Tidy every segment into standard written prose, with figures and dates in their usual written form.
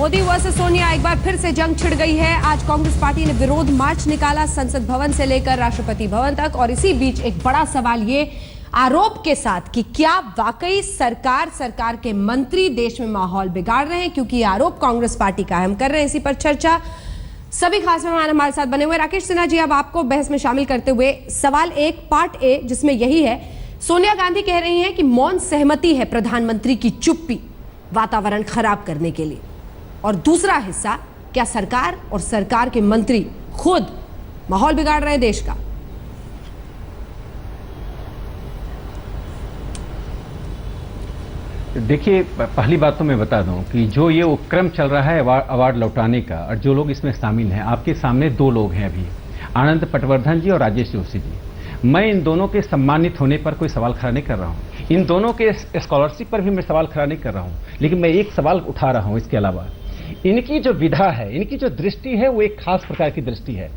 Modi versus Sonia एक बार फिर से जंग छिड़ गई है। आज कांग्रेस पार्टी ने विरोध मार्च निकाला संसद भवन से लेकर राष्ट्रपति भवन तक, और इसी बीच एक बड़ा सवाल ये आरोप के साथ कि क्या वाकई सरकार के मंत्री देश में माहौल बिगाड़ रहे हैं, क्योंकि ये आरोप कांग्रेस पार्टी का है। हम कर रहे हैं इसी पर चर्चा। सभी खास मेहमान हमारे साथ बने हुए। राकेश सिन्हा जी, अब आपको बहस में शामिल करते हुए सवाल एक पार्ट ए जिसमें यही है, सोनिया गांधी कह रही हैं कि मौन सहमति है प्रधानमंत्री की चुप्पी वातावरण खराब करने के लिए, और दूसरा हिस्सा, क्या सरकार और सरकार के मंत्री खुद माहौल बिगाड़ रहे हैं देश का? देखिए, पहली बात तो मैं बता दूं कि जो ये उपक्रम चल रहा है अवार्ड लौटाने का, और जो लोग इसमें शामिल हैं, आपके सामने दो लोग हैं अभी, आनंद पटवर्धन जी और राजेश जोशी जी। मैं इन दोनों के सम्मानित होने पर कोई सवाल खड़ा नहीं कर रहा हूं, इन दोनों के स्कॉलरशिप पर भी मैं सवाल खड़ा नहीं कर रहा हूं, लेकिन मैं एक सवाल उठा रहा हूं। इसके अलावा इनकी जो विधा है, इनकी जो दृष्टि है, वो एक खास प्रकार की दृष्टि है।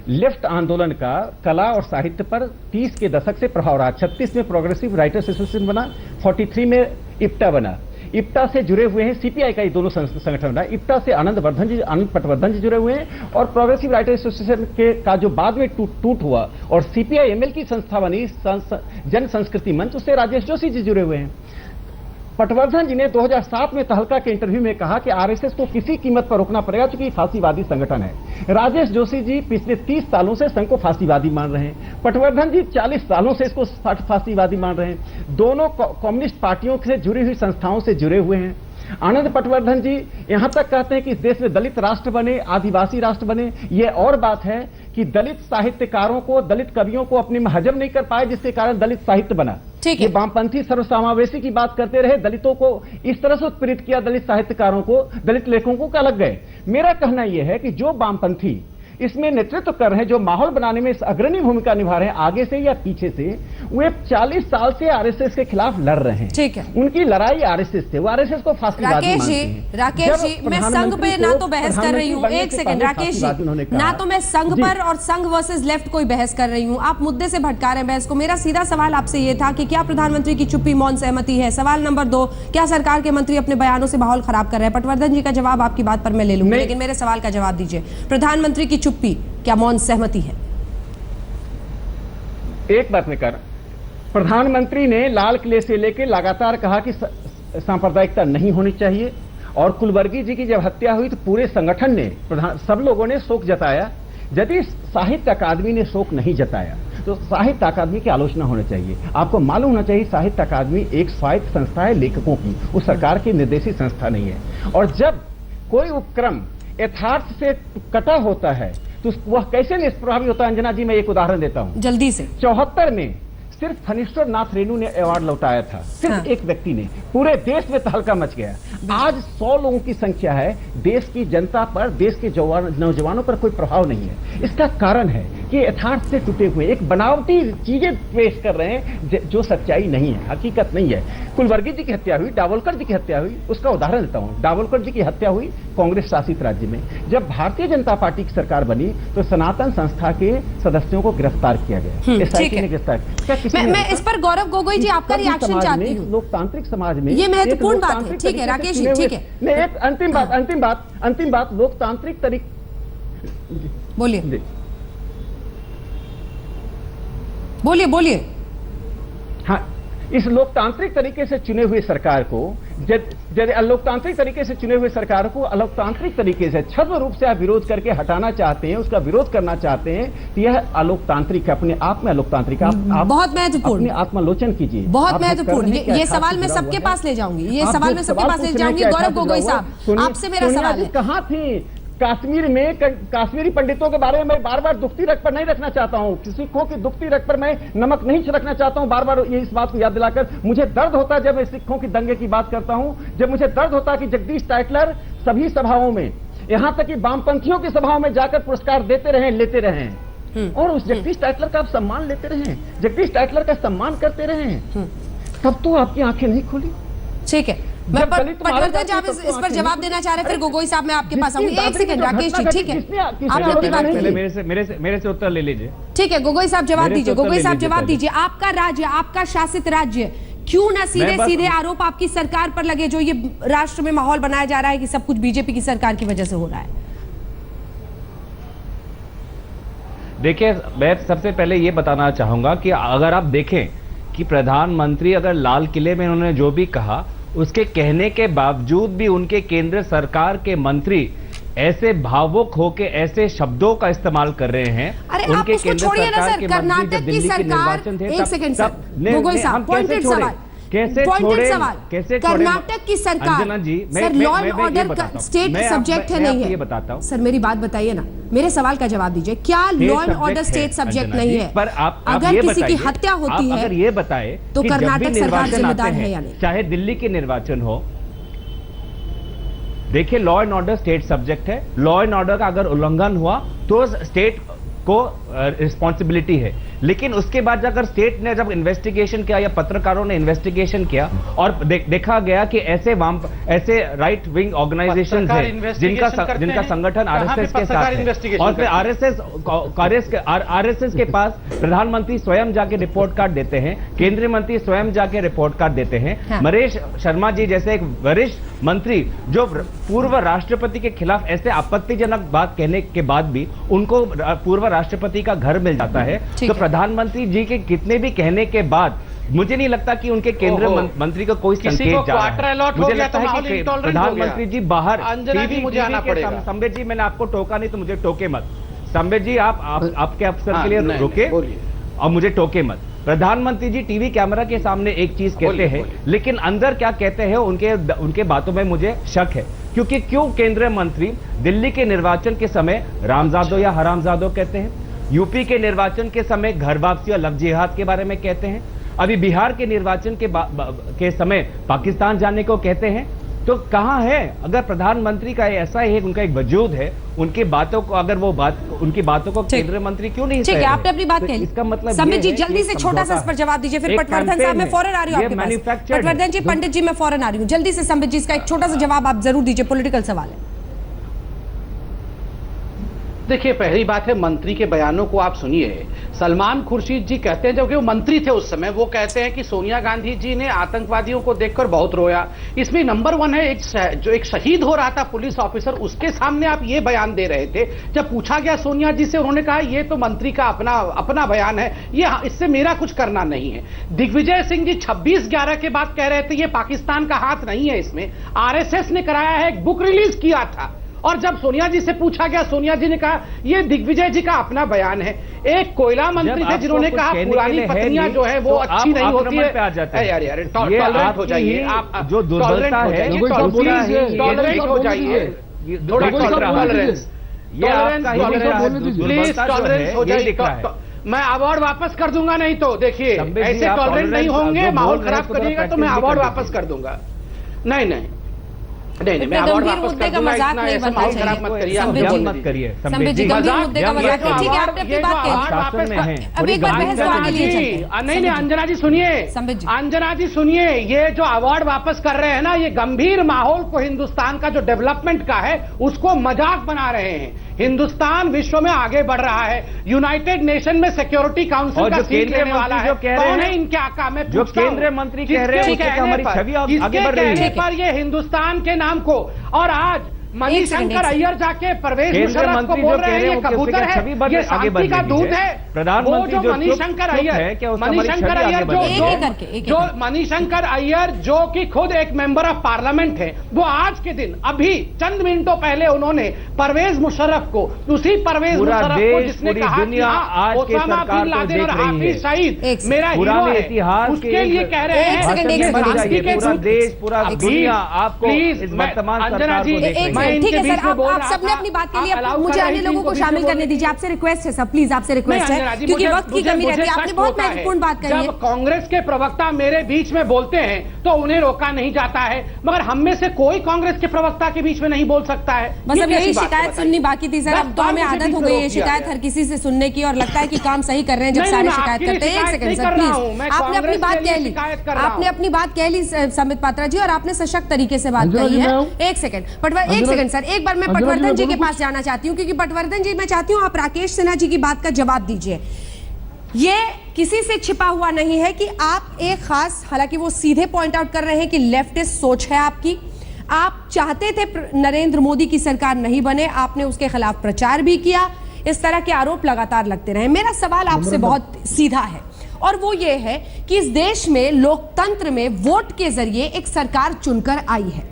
लेफ्ट आंदोलन का कला और साहित्य पर 30 के दशक से प्रभाव रहा। 36 में प्रोग्रेसिव राइटर्स एसोसिएशन बना, 43 में इप्टा बना। इप्टा से जुड़े हुए हैं सीपीआई का ये दोनों संगठन बना। इप्टा से आनंद पटवर्धन जी जुड़े हुए हैं, और प्रोग्रेसिव राइटर्स एसोसिएशन का जो बाद में टूट हुआ और सीपीआई एमएल की संस्था बनी, जन संस्कृति मंच, उससे राजेश जोशी जी जुड़े हुए हैं। पटवर्धन जी ने 2007 में तहलका के इंटरव्यू में कहा कि आरएसएस को किसी कीमत पर रोकना पड़ेगा क्योंकि फांसीवादी संगठन है। राजेश जोशी जी पिछले 30 सालों से संघ को फांसीवादी मान रहे हैं। पटवर्धन जी 40 सालों से इसको फांसीवादी मान रहे हैं। दोनों कम्युनिस्ट पार्टियों से जुड़ी हुई संस्थाओं से जुड़े हुए हैं। आनंद पटवर्धन जी यहां तक कहते हैं कि इस देश में दलित राष्ट्र बने, आदिवासी राष्ट्र बने। यह और बात है कि दलित साहित्यकारों को, दलित कवियों को अपने में हजम नहीं कर पाए, जिसके कारण दलित साहित्य बना। ये वामपंथी सर्वसमावेशी की बात करते रहे, दलितों को इस तरह से उत्प्रेरित किया, दलित साहित्यकारों को, दलित लेखकों को अलग गए। मेरा कहना यह है कि जो वामपंथी इसमें नेतृत्व कर रहे हैं, जो माहौल बनाने में अग्रणी भूमिका निभा रहे हैं, आगे से या पीछे से, वे 40 साल से आरएसएस के खिलाफ लड़ रहे हैं। ठीक है, उनकी लड़ाई आरएसएस से, वो आरएसएस को फांसीवादी मानते हैं। राकेश जी, मैं संघ पे ना तो बहस कर रही हूँ, एक सेकंड राकेश जी, ना तो मैं संघ पर और संघ वर्सेस लेफ्ट कोई बहस कर रही हूँ। आप मुद्दे से भटका रहे हैं बहस को। मेरा सीधा सवाल आपसे ये था कि क्या प्रधानमंत्री की चुप्पी मौन सहमति है? सवाल नंबर 2, क्या सरकार के मंत्री अपने बयानों से माहौल खराब कर रहे हैं? पटवर्धन जी का जवाब आपकी बात पर मैं ले लूंगी, लेकिन मेरे सवाल का जवाब दीजिए। प्रधानमंत्री की चुप्पी क्या मौन सहमति है? एक बात में कर, प्रधानमंत्री ने लाल किले से लेकर लगातार कहा कि सांप्रदायिकता नहीं होनी चाहिए, और कुलवर्गी जी की जब हत्या हुई तो पूरे संगठन ने, सब लोगों ने शोक जताया। यदि साहित्य अकादमी ने शोक नहीं जताया तो साहित्य अकादमी की आलोचना होनी चाहिए। आपको मालूम होना चाहिए साहित्य अकादमी एक स्वायत्त संस्था है लेखकों की, वो सरकार की निर्देशित संस्था नहीं है। और जब कोई उपक्रम यथार्थ से कटा होता है तो वह कैसे निष्प्रभावी होता है? अंजना जी, मैं एक उदाहरण देता हूं जल्दी से। 74 में सिर्फ फणीश्वर नाथ रेणु ने अवार्ड लौटाया था, सिर्फ एक व्यक्ति ने, पूरे देश में तहलका मच गया। आज 100 लोगों की संख्या है, देश की जनता पर, देश के नौजवानों पर कोई प्रभाव नहीं है। इसका कारण है कि यथार्थ से टूटे हुए एक बनावटी चीजें पेश कर रहे हैं जो सच्चाई नहीं है, हकीकत नहीं है। कुलवर्गी जी की हत्या हुई, डावोलकर जी की हत्या हुई, उसका उदाहरण देता हूं। डावोलकर जी की हत्या हुई कांग्रेस शासित राज्य में। जब भारतीय जनता पार्टी की सरकार बनी तो सनातन संस्था के सदस्यों को गिरफ्तार किया गया, एसआईटी ने गिरफ्तार किया। मैं इस पर गौरव गोगोई जी आपका रिएक्शन चाहती हूँ। लोकतांत्रिक समाज में ये महत्वपूर्ण बात है। ठीक है राकेश जी, ठीक है। नहीं, एक अंतिम बात, लोकतांत्रिक तरीके, बोलिए। हाँ, इस लोकतांत्रिक तरीके से चुने हुए सरकार को, लोकतांत्रिक तरीके से चुने हुए सरकार को अलोकतांत्रिक तरीके से छद्म रूप से आप विरोध करके हटाना चाहते हैं, उसका विरोध करना चाहते हैं, तो यह अलोकतांत्रिक है, अपने आप में अलोकतांत्रिक। आप बहुत महत्वपूर्ण, अपने आत्मालोचन कीजिए। बहुत महत्वपूर्ण। ये सवाल मैं सबके पास ले जाऊंगी, ये सवाल मैं सबके पास ले जाऊंगी। गौरव गोगोई साहब, आपसे मेरा सवाल है, कहाँ थी कश्मीर में? कश्मीरी पंडितों के बारे में मैं बार बार दुखती रग पर नहीं रखना चाहता हूं, सिखों की दुखती रग पर मैं नमक नहीं छिड़कना चाहता हूं। बार बार ये इस बात को याद दिलाकर मुझे दर्द होता है जब मैं सिखों की दंगे की बात करता हूं, जब मुझे दर्द होता है कि जगदीश टाइटलर सभी सभाओं में, यहां तक कि वामपंथियों की सभाओं में जाकर पुरस्कार देते रहे, लेते रहे, और उस जगदीश टाइटलर का आप सम्मान लेते रहे, जगदीश टाइटलर का सम्मान करते रहे, तब तो आपकी आंखें नहीं खुली। ठीक है, मैं पटवर्धन जी आप इस पर जवाब देना चाह रहे हैं, फिर गोगोई साहब मैं आपके पास आऊंगी। एक सेकंड राकेश जी, ठीक है, आपने अपनी बात की, मेरे से उत्तर ले लीजिए। ठीक है, गोगोई साहब जवाब दीजिए। गोगोई साहब जवाब दीजिए। आपका राज्य, आपका शासित राज्य क्यों ना सीधे सीधे आरोप आपकी सरकार पर लगे, जो ये राष्ट्र में माहौल बनाया जा रहा है कि सब कुछ बीजेपी की सरकार की वजह से हो रहा है। देखिए, मैं सबसे पहले ये बताना चाहूंगा कि अगर आप देखें कि प्रधानमंत्री अगर लाल किले में उन्होंने जो भी कहा, उसके कहने के बावजूद भी उनके केंद्र सरकार के मंत्री ऐसे भावुक होकर ऐसे शब्दों का इस्तेमाल कर रहे हैं। अरे उनके आप उसको छोड़िए ना सर, कर्नाटक की सरकार, एक सेकंड सर, गोगोई साहब, पॉइंटेड सवाल, कैसे पॉइंटेड सवाल, कैसे कर्नाटक की सरकार, अंजना जी, सर लॉ एंड ऑर्डर का स्टेट सब्जेक्ट है नहीं ये बताता हूं सर, मेरी बात बताइए ना, मेरे सवाल का जवाब दीजिए, क्या law and order state subject नहीं है? पर आप अगर किसी की हत्या होती है, अगर ये बताए तो कर्नाटक सरकार जिम्मेदार है या नहीं? चाहे दिल्ली के निर्वाचन हो, देखिए law and order state subject है, लॉ एंड ऑर्डर का अगर उल्लंघन हुआ तो स्टेट को रिस्पॉन्सिबिलिटी है। लेकिन उसके बाद अगर स्टेट ने जब इन्वेस्टिगेशन किया या पत्रकारों ने इन्वेस्टिगेशन किया और देखा गया कि ऐसे राइट विंग ऑर्गेनाइजेशंस हैं जिनका संगठन आरएसएस के साथ है, और फिर आरएसएस के पास प्रधानमंत्री स्वयं जाके रिपोर्ट कार्ड देते हैं, केंद्रीय मंत्री स्वयं जाके रिपोर्ट कार्ड देते हैं। हाँ। महेश शर्मा जी जैसे एक वरिष्ठ मंत्री जो पूर्व राष्ट्रपति के खिलाफ ऐसे आपत्तिजनक बात कहने के बाद भी उनको पूर्व राष्ट्रपति का घर मिल जाता है, तो प्रधानमंत्री जी के कितने भी कहने के बाद मुझे नहीं लगता कि उनके केंद्रीय मंत्री को कोई संकेत जा रहा है। मुझे लगता है कि प्रधानमंत्री जी बाहर संबित जी, मैंने आपको टोका नहीं तो मुझे टोके मत। संबित जी आपके अफसर के लिए रुके और मुझे टोके मत। प्रधानमंत्री जी टीवी कैमरा के सामने एक चीज कहते हैं, लेकिन अंदर क्या कहते हैं उनके बातों में मुझे शक है। क्योंकि क्यों केंद्रीय मंत्री दिल्ली के निर्वाचन के समय रामजादो या हरामजादो कहते हैं, यूपी के निर्वाचन के समय घर वापसी और लव जिहाद के बारे में कहते हैं, अभी बिहार के निर्वाचन के समय पाकिस्तान जाने को कहते हैं, तो कहां है? अगर प्रधानमंत्री का ऐसा ही उनका एक वजूद है, उनकी बातों को अगर उनकी बातों को केंद्रीय मंत्री क्यों नहीं? ठीक है, आपने अपनी बात कही। इसका मतलब संबित जी जल्दी से छोटा सा इस पर जवाब दीजिए, फिर पटवर्धन साहब मैं फौरन आ रही हूँ आपके पास। पटवर्धन जी, पंडित जी मैं फौरन आ रही हूँ, जल्दी से संबित जी इसका एक छोटा सा जवाब आप जरूर दीजिए, पॉलिटिकल सवाल है। देखिए, पहली बात है, मंत्री के बयानों को आप सुनिए। सलमान खुर्शीद जी कहते हैं, जबकि वो मंत्री थे उस समय, वो कहते हैं कि सोनिया गांधी जी ने आतंकवादियों को देखकर बहुत रोया। इसमें नंबर 1 है जो एक शहीद हो रहा था पुलिस ऑफिसर, उसके सामने आप ये बयान दे रहे थे। जब पूछा गया सोनिया जी से, उन्होंने कहा ये तो मंत्री का अपना बयान है, ये इससे मेरा कुछ करना नहीं है। दिग्विजय सिंह जी 26/11 के बाद कह रहे थे ये पाकिस्तान का हाथ नहीं है इसमें, आरएसएस ने कराया है, एक बुक रिलीज किया था। और जब सोनिया जी से पूछा गया, सोनिया जी ने कहा ये दिग्विजय जी का अपना बयान है। एक कोयला मंत्री थे जिन्होंने कहा पुरानी पत्नियां जो है वो अच्छी नहीं होती है। यार टॉलरेंट हो जाइए, आप जो दुर्बलता है टॉलरेंट हो जाइए, थोड़ा टॉलरेंस, प्लीज टॉलरेंस हो जाइए। मैं अवार्ड वापस कर दूंगा, नहीं तो देखिए ऐसे टॉलरेंट नहीं होंगे, माहौल खराब करिएगा तो मैं अवार्ड वापस कर दूंगा। नहीं, मैं अवार्ड वापस कर दूंगा, इतना ऐसा माहौल खराब मत करिए, मत करिए। संबित जी, गंभीर मुद्दे का मजाक नहीं, ठीक है, आपने अपनी बात कही। अब एक बार बहस को आगे लिए चलते हैं। नहीं, अंजना जी सुनिए, अंजना जी सुनिए, ये जो अवार्ड वापस कर रहे हैं ना, ये गंभीर माहौल को, हिंदुस्तान का जो डेवलपमेंट का है उसको मजाक बना रहे हैं। हिंदुस्तान विश्व में आगे बढ़ रहा है, यूनाइटेड नेशन में सिक्योरिटी काउंसिल का सीट लेने वाला है। कौन है इनके आका? मैं जो केंद्रीय मंत्री कह रहे हैं हमारी छवि आगे बढ़ रही है पर ये हिंदुस्तान के नाम को, और आज मणिशंकर अय्यर जाके परवेज मुशर्रफ को बोल रहे हैं ये कबूतर है, ये शांति का दूत है। प्रधानमंत्री जो मणिशंकर अय्यर जो कि खुद एक मेंबर ऑफ पार्लियामेंट है, वो आज के दिन अभी चंद मिनटों पहले उन्होंने परवेज मुशर्रफ को, उसी परवेज मुशर्रफ को जिसने कहा कि ओसामा बिन लादेन और हाफिज सईद मेरा हीरो है, उसके लिए कह रहे हैं पूरा देश, पूरा दुनिया आपको अंजना जी, ठीक है सर, आप सबने अपनी बात के लिए मुझे अन्य लोगों को शामिल करने दीजिए। आपसे रिक्वेस्ट है सब, प्लीज आपसे रिक्वेस्ट है, क्योंकि वक्त की कमी रहती है। आपने बहुत महत्वपूर्ण बात कही है। जब कांग्रेस के प्रवक्ता मेरे बीच में बोलते हैं तो उन्हें रोका नहीं जाता है, मगर हम में से कोई कांग्रेस के प्रवक्ता के बीच में नहीं बोल सकता है। बस अब यही शिकायत सुननी बाकी थी सर, अब तो हमें आदत हो गई है शिकायत हर किसी से सुनने की, और लगता है कि काम सही कर रहे हैं जब सारे शिकायत करते हैं। एक सेकंड सर प्लीज, आपने अपनी बात कह ली, आपने अपनी बात कह ली संबित पात्रा जी, और आपने सशक्त तरीके से बात कही है। एक सेकंड सर, एक बार मैं पटवर्धन जी के पास जाना चाहती हूँ, क्योंकि पटवर्धन जी मैं चाहती हूँ आप राकेश सिन्हा जी की बात का जवाब दीजिए। ये किसी से छिपा हुआ नहीं है कि आप एक खास, हालांकि वो सीधे पॉइंट आउट कर रहे हैं कि लेफ्टिस्ट सोच है आपकी। आप चाहते थे नरेंद्र मोदी की सरकार नहीं बने, आपने उसके खिलाफ प्रचार भी किया, इस तरह के आरोप लगातार लगते रहे। मेरा सवाल आपसे बहुत सीधा है और वो ये है कि इस देश में लोकतंत्र में वोट के जरिए एक सरकार चुनकर आई है।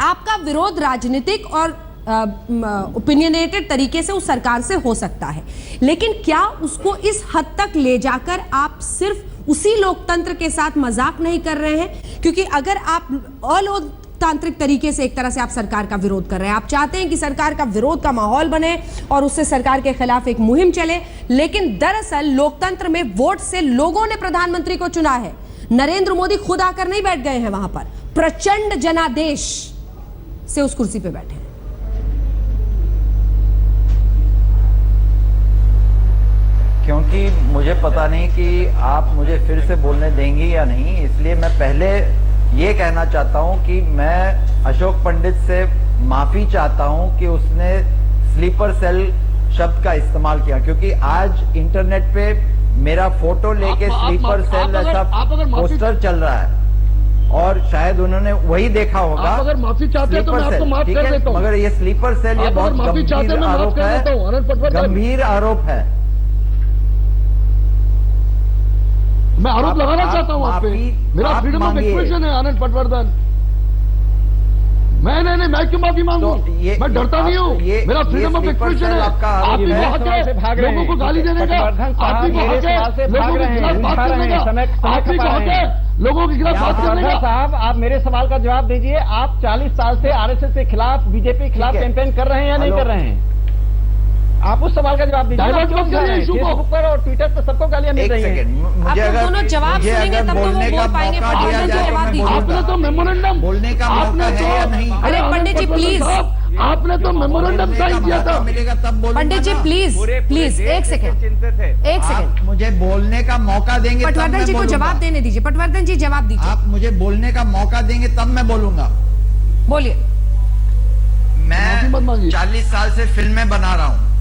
आपका विरोध राजनीतिक और ओपिनियनेटेड तरीके से उस सरकार से हो सकता है, लेकिन क्या उसको इस हद तक ले जाकर आप सिर्फ उसी लोकतंत्र के साथ मजाक नहीं कर रहे हैं? क्योंकि अगर आप अलोकतांत्रिक तरीके से एक तरह से आप सरकार का विरोध कर रहे हैं, आप चाहते हैं कि सरकार का विरोध का माहौल बने और उससे सरकार के खिलाफ एक मुहिम चले, लेकिन दरअसल लोकतंत्र में वोट से लोगों ने प्रधानमंत्री को चुना है। नरेंद्र मोदी खुद आकर नहीं बैठ गए हैं वहां पर, प्रचंड जनादेश से उस कुर्सी पे बैठे हैं। क्योंकि मुझे पता नहीं कि आप मुझे फिर से बोलने देंगी या नहीं, इसलिए मैं पहले ये कहना चाहता हूं कि मैं अशोक पंडित से माफी चाहता हूं कि उसने स्लीपर सेल शब्द का इस्तेमाल किया, क्योंकि आज इंटरनेट पे मेरा फोटो लेके स्लीपर सेल ऐसा पोस्टर चल रहा है और शायद उन्होंने वही देखा होगा। आप अगर माफी चाहते हैं तो मैं आपको माफ कर देता हूं। मगर ये स्लीपर सेल ये बहुत गंभीर आरोप है, गंभीर आरोप है। मैं आरोप लगाना चाहता हूं आप पे। मेरा फ्रीडम ऑफ एक्सप्रेशन है आनंद पटवर्धन। नहीं, मैं क्यों माफी मांगू? मैं डरता नहीं हूँ, मेरा फ्रीडम ऑफ एक्सप्रेशन है। आप भी हक है लोगों को गाली देने का, आप भी हक है लोगों के खिलाफ बात करने का, आप भी हक है लोगों के खिलाफ बात करने का। साहब, आप मेरे सवाल का जवाब दीजिए। आप 40 साल से आरएसएस के खिलाफ, बीजेपी के खिलाफ कैंपेन कर रहे हैं या नहीं कर रहे हैं? आप उस सवाल का जवाब दीजिए। फेसबुक पर और ट्विटर पर सबको गालियां मिल रही हैं। मुझे आप दोनों जवाब सुनेंगे तब तो वो बोल पाएंगे। पंडित जी जवाब दीजिए। आपने तो मेमोरेंडम बोलने का मौका है या नहीं? अरे पंडित जी प्लीज, आपने तो मेमोरेंडम साइन किया था। मिलेगा तब बोलूंगा। पंडित जी प्लीज एक सेकंड, एक सेकंड। मुझे बोलने का मौका देंगे, पटवर्धन जी को जवाब देने दीजिए। पटवर्धन जी जवाब दीजिए। आप मुझे बोलने का मौका देंगे तब मैं बोलूंगा। बोलिए। मैं 40 साल से फिल्में बना रहा हूँ।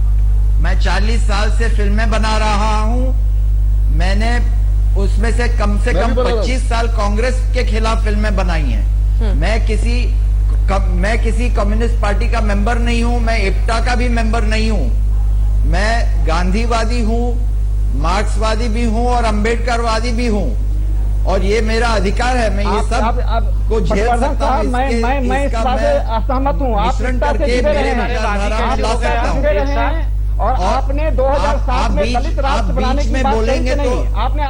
मैं 40 साल से फिल्में बना रहा हूँ। मैंने उसमें से कम 25 साल कांग्रेस के खिलाफ फिल्में बनाई हैं। मैं किसी कम्युनिस्ट पार्टी का मेंबर नहीं हूँ, मैं इप्टा का भी मेंबर नहीं हूँ। मैं गांधीवादी हूँ, मार्क्सवादी भी हूँ और अंबेडकरवादी भी हूँ, और ये मेरा अधिकार है। मैं ये सब को झेल सकता हूँ। मैं इस बात से असहमत हूँ। आप मिश्रण करके मेरे विचारधारा में ला सकता हूँ। और आपने 2007 में दलित राष्ट्र बनाने की बात बोलेंगे नहीं। आपने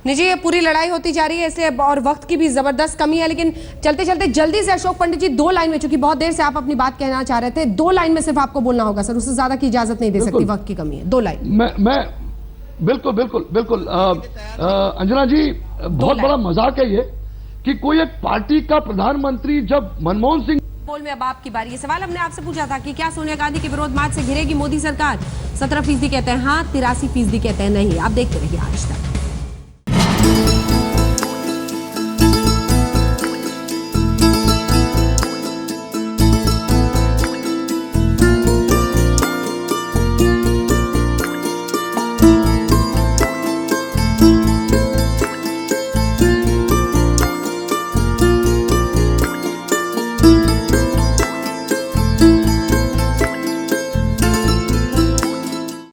निजी ये पूरी लड़ाई होती जा रही है इसलिए, और वक्त की भी जबरदस्त कमी है, लेकिन चलते चलते जल्दी से अशोक पंडित जी 2 लाइन में, चूंकि बहुत देर से आप अपनी बात कहना चाह रहे थे, 2 लाइन में सिर्फ आपको बोलना होगा सर, उससे ज्यादा की इजाजत नहीं दे सकती, वक्त की कमी है। 2 लाइन। मैं बिल्कुल अंजना जी, बहुत बड़ा मजाक है ये कि कोई एक पार्टी का प्रधानमंत्री जब मनमोहन सिंह बोल में अब आपकी बारी। ये सवाल हमने आपसे पूछा था कि क्या सोनिया गांधी के विरोध मार्च से घिरेगी मोदी सरकार? 17% कहते हैं हाँ, 83% कहते हैं नहीं। आप देखते रहिए आज तक।